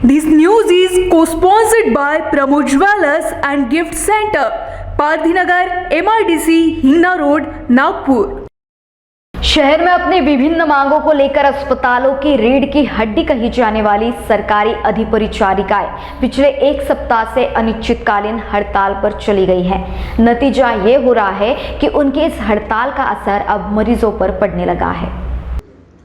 This news is co-sponsored by Pramod Jewellers and Gift Center, पारधीनगर, MIDC, Hingna road, Nagpur. शहर में अपनी विभिन्न मांगों को लेकर अस्पतालों की रीढ़ की हड्डी कही जाने वाली सरकारी अधिपरिचारिकाएं पिछले एक सप्ताह से अनिश्चितकालीन हड़ताल पर चली गई हैं। नतीजा ये हो रहा है कि उनकी इस हड़ताल का असर अब मरीजों पर पड़ने लगा है।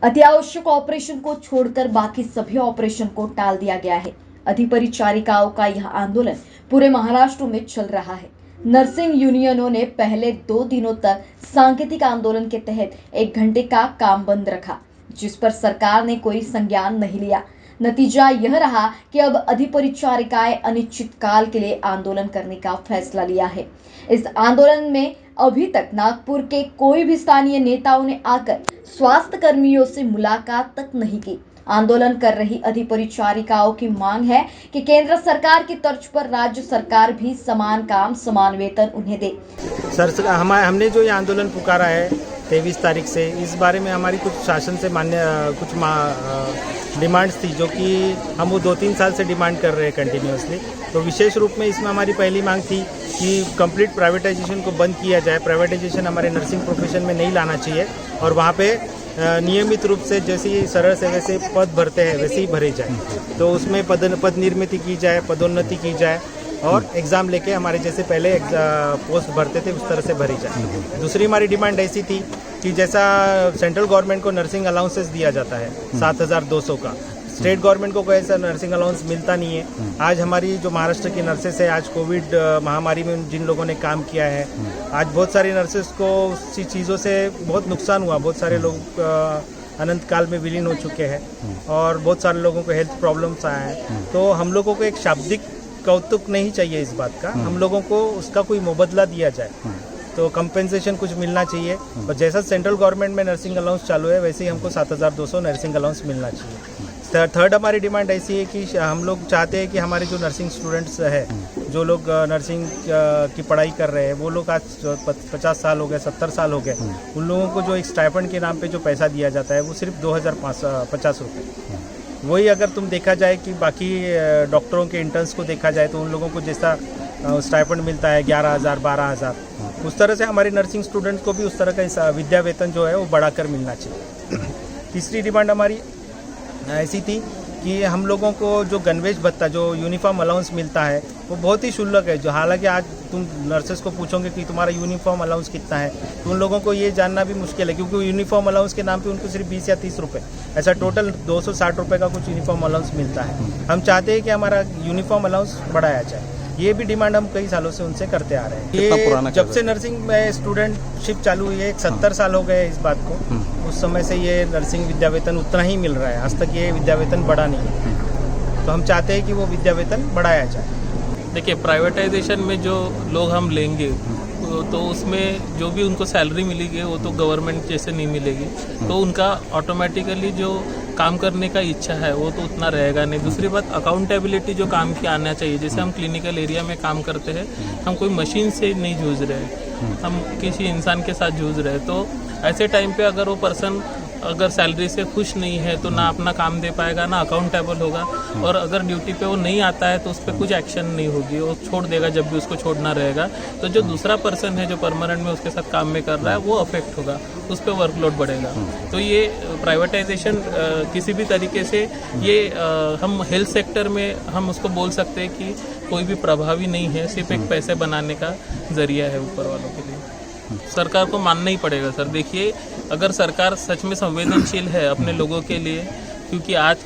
अत्यावश्यक ऑपरेशन को छोड़कर बाकी सभी ऑपरेशन को टाल दिया गया है। अधिपरिचारिकाओं का यह आंदोलन पूरे महाराष्ट्र में चल रहा है। नर्सिंग यूनियनों ने पहले 2 दिनों तक सांकेतिक आंदोलन के तहत 1 घंटे का काम बंद रखा, जिस पर सरकार ने कोई संज्ञान नहीं लिया। नतीजा यह रहा कि अब अधिपरिचारिकाएं अनिश्चितकाल के लिए आंदोलन करने का फैसला लिया है। इस आंदोलन में अभी तक नागपुर के कोई भी स्थानीय नेताओं ने आकर स्वास्थ्य कर्मियों से मुलाकात तक नहीं की। आंदोलन कर रही अधिपरिचारिकाओं की मांग है कि केंद्र सरकार की तर्ज पर राज्य सरकार भी समान काम समान वेतन उन्हें दे। सर, हमने जो ये आंदोलन पुकारा है 23 तारीख से, इस बारे में हमारी कुछ शासन से मान्य कुछ डिमांड्स थी, जो कि हम वो 2-3 साल से डिमांड कर रहे हैं कंटिन्यूसली। तो विशेष रूप में इसमें हमारी पहली मांग थी कि कंप्लीट प्राइवेटाइजेशन को बंद किया जाए। प्राइवेटाइजेशन हमारे नर्सिंग प्रोफेशन में नहीं लाना चाहिए और वहाँ पे नियमित रूप से जैसे ही सरल से वैसे पद भरते हैं वैसे ही भरे जाए। तो उसमें पद निर्मित की जाए, पदोन्नति की जाए और एग्ज़ाम लेके हमारे जैसे पहले पोस्ट भरते थे उस तरह से भरी जाए। दूसरी हमारी डिमांड ऐसी थी कि जैसा सेंट्रल गवर्नमेंट को नर्सिंग अलाउंसेस दिया जाता है 7,200 का, स्टेट गवर्नमेंट को कोई ऐसा नर्सिंग अलाउंस मिलता नहीं है। आज हमारी जो महाराष्ट्र की नर्सेस है, आज कोविड महामारी में जिन लोगों ने काम किया है, आज बहुत सारी नर्सेस को उसी चीज़ों से बहुत नुकसान हुआ। बहुत सारे लोग अनंत काल में विलीन हो चुके हैं और बहुत सारे लोगों को हेल्थ प्रॉब्लम्स आए हैं। तो हम लोगों को एक शाब्दिक कौतुक नहीं चाहिए इस बात का, हम लोगों को उसका कोई मुबदला दिया जाए, तो कंपेंसेशन कुछ मिलना चाहिए। और जैसा सेंट्रल गवर्नमेंट में नर्सिंग अलाउंस चालू है वैसे ही हमको 7,200 नर्सिंग अलाउंस मिलना चाहिए। थर्ड हमारी डिमांड ऐसी है कि हम लोग चाहते हैं कि हमारे जो नर्सिंग स्टूडेंट्स हैं, जो लोग नर्सिंग की पढ़ाई कर रहे हैं, वो लोग आज 50 साल हो गए, 70 साल हो गए, उन लोगों को जो एक स्टाइपेंड के नाम पे जो पैसा दिया जाता है वो सिर्फ 2,050 रुपये। वही अगर तुम देखा जाए कि बाकी डॉक्टरों के इंटर्न्स को देखा जाए तो उन लोगों को जैसा स्टाइपेंड मिलता है 11,000 12,000, उस तरह से हमारे नर्सिंग स्टूडेंट्स को भी उस तरह का विद्या वेतन जो है वो बढ़ाकर मिलना चाहिए। तीसरी डिमांड हमारी ऐसी थी कि हम लोगों को जो गणवेश भत्ता, जो यूनिफॉर्म अलाउंस मिलता है वो बहुत ही शुल्क है। जो हालांकि आज तुम नर्सेस को पूछोगे कि तुम्हारा यूनिफॉर्म अलाउंस कितना है तो उन लोगों को ये जानना भी मुश्किल है, क्योंकि यूनिफॉर्म अलाउंस के नाम पे उनको सिर्फ 20 या 30 रुपये, ऐसा टोटल 260 रुपये का कुछ यूनिफॉर्म अलाउंस मिलता है। हम चाहते हैं कि हमारा यूनिफॉर्म अलाउंस बढ़ाया जाए। ये भी डिमांड हम कई सालों से उनसे करते आ रहे हैं। ये जब से नर्सिंग में स्टूडेंटशिप चालू हुई है 70 साल हो गए इस बात को, उस समय से ये नर्सिंग विद्या वेतन उतना ही मिल रहा है, आज तक ये विद्या वेतन बढ़ा नहीं है। तो हम चाहते हैं कि वो विद्या वेतन बढ़ाया जाए। देखिए, प्राइवेटाइजेशन में जो लोग हम लेंगे तो उसमें जो भी उनको सैलरी मिलेगी वो तो गवर्नमेंट जैसे नहीं मिलेगी, तो उनका ऑटोमेटिकली जो काम करने का इच्छा है वो तो उतना रहेगा नहीं। दूसरी बात, अकाउंटेबिलिटी जो काम की आना चाहिए, जैसे हम क्लिनिकल एरिया में काम करते हैं, हम कोई मशीन से नहीं जूझ रहे, हम किसी इंसान के साथ जूझ रहे। तो ऐसे टाइम पे अगर वो पर्सन अगर सैलरी से खुश नहीं है तो ना अपना काम दे पाएगा, ना अकाउंटेबल होगा, और अगर ड्यूटी पे वो नहीं आता है तो उस पर कुछ एक्शन नहीं होगी, वो छोड़ देगा जब भी उसको छोड़ना रहेगा। तो जो दूसरा पर्सन है जो परमानेंट में उसके साथ काम में कर रहा है वो अफेक्ट होगा, उस पर वर्कलोड बढ़ेगा। तो ये प्राइवेटाइजेशन किसी भी तरीके से ये हम हेल्थ सेक्टर में हम उसको बोल सकते हैं कि कोई भी प्रभावी नहीं है, सिर्फ एक पैसे बनाने का जरिया है ऊपर वालों के लिए। सरकार को मानना ही पड़ेगा सर। देखिए, अगर सरकार सच में संवेदनशील है अपने लोगों के लिए, क्योंकि आज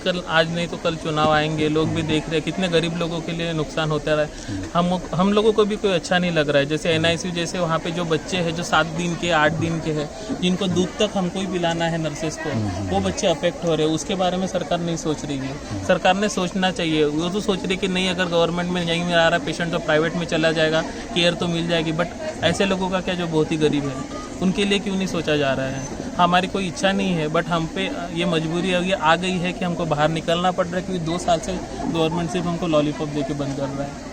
नहीं तो कल चुनाव आएंगे, लोग भी देख रहे हैं कितने गरीब लोगों के लिए नुकसान होता रहा है। हम लोगों को भी कोई अच्छा नहीं लग रहा है। जैसे NICU जैसे वहाँ पे जो बच्चे हैं जो 7 दिन के 8 दिन के हैं, जिनको दूध तक हमको ही पिलाना है नर्सेस को, वो बच्चे अफेक्ट हो रहे हैं। उसके बारे में सरकार नहीं सोच रही है। सरकार ने सोचना चाहिए। वो तो सोच रही है कि नहीं, अगर गवर्नमेंट में नहीं आ रहा पेशेंट तो प्राइवेट में चला जाएगा, केयर तो मिल जाएगी। बट ऐसे लोगों का क्या जो बहुत ही गरीब है, उनके लिए क्यों नहीं सोचा जा रहा है? हमारी कोई इच्छा नहीं है, बट हम पे ये मजबूरी आ गई है कि हमको बाहर निकलना पड़ रहा है, क्योंकि 2 साल से गवर्नमेंट सिर्फ हमको लॉलीपॉप दे के बंद कर रहा है।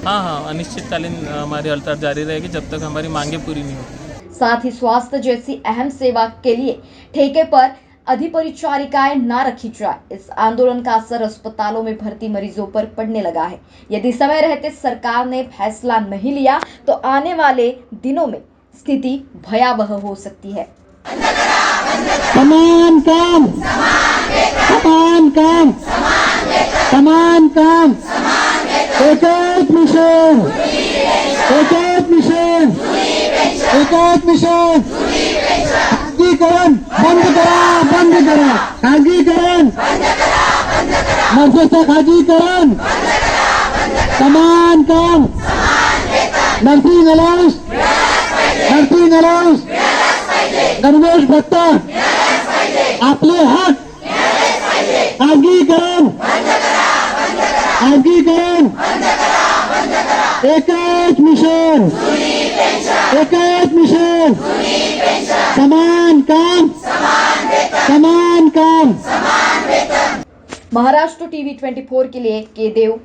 हाँ, अनिश्चितकालीन हमारी हड़ताल जारी रहेगी जब तक हमारी मांगे पूरी नहीं होती। साथ ही स्वास्थ्य जैसी अहम सेवा के लिए ठेके पर अधिपरिचारिकाएं ना रखी जाए। इस आंदोलन का असर अस्पतालों में भर्ती मरीजों पर पड़ने लगा है। यदि समय रहते सरकार ने फैसला नहीं लिया तो आने वाले दिनों में स्थिति भयावह हो सकती है। समान काम, समान काम, समान काम, एक मिशन, एक मिशन, एक मिशन। खाजगीकरण बंद करा, बंद करा, खाजगीकरण, नर्सों खाजगीकरण, समान काम, नर्सिंग अलाउंस, नर्सिंग अलाउंस, गणवेश भत्ता, आपले हक, खाजगीकरण, खाजगीकरण, एकच मिशन, एकच मिशन, समान काम, समान काम। महाराष्ट्र टीवी 24 के लिए के देव,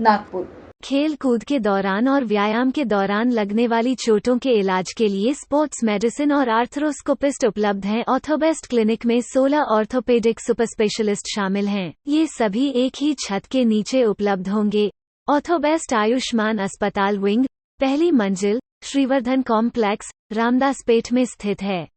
नागपुर। खेल कूद के दौरान और व्यायाम के दौरान लगने वाली चोटों के इलाज के लिए स्पोर्ट्स मेडिसिन और आर्थ्रोस्कोपिस्ट उपलब्ध हैं। ऑर्थोबेस्ट क्लिनिक में 16 ऑर्थोपेडिक सुपर स्पेशलिस्ट शामिल हैं। ये सभी एक ही छत के नीचे उपलब्ध होंगे। ऑर्थोबेस्ट आयुष्मान अस्पताल विंग, पहली मंजिल, श्रीवर्धन कॉम्प्लेक्स, रामदासपेट में स्थित है।